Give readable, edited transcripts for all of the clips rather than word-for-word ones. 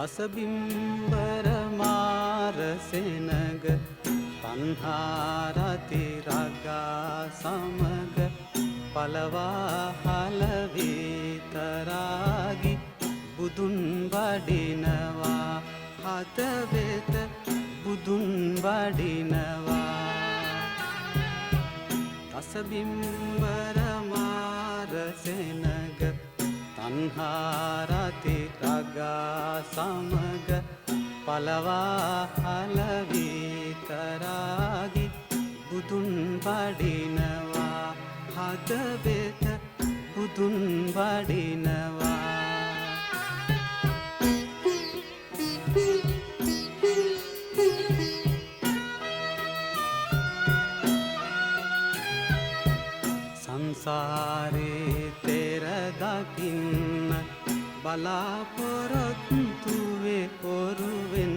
රසබිම්බර මාර සෙනග තණ්හාරති රගා සමග පලවාහල විතරාගි බුදුන් වඩිනවා හද වෙත බුදුන් වඩිනවා රසබිම්බර මාර සෙනග තණ්හාරති රගා සමග පලවාහල විතරාගි බුදුන් වඩිනවා හද වෙත බුදුන් වඩිනවා සංසාරේ තෙර දකින්න බලාපොරොත්තු වේ ඔරුවෙන්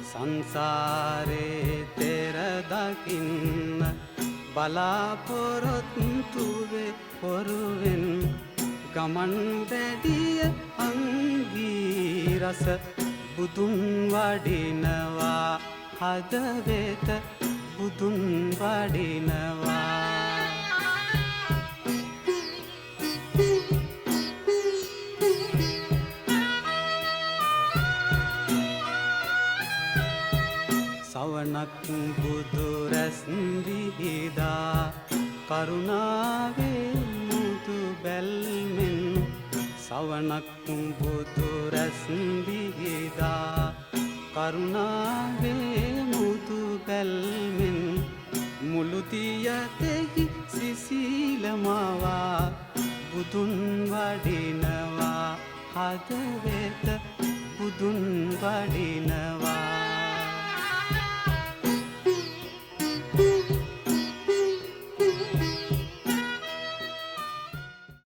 සංසාරේ තෙර දකින්න බලාපොරොත්තු වේ ඔරුවෙන් ගමන් වැඩිය අංගී රස බුදුන් වඩිනවා හද වෙත බුදුන් වඩිනවා සවනක් බුදු රැස් විහිදා කරුණාවේ මුතු බැල්මෙන් සවනක් බුදු රැස් විහිදා කරුණාවේ මුතු බැල්මෙන් මුළු දියතෙහි සිසිලමවා බුදුන් වඩිනවා හද වෙත බුදුන් වඩිනවා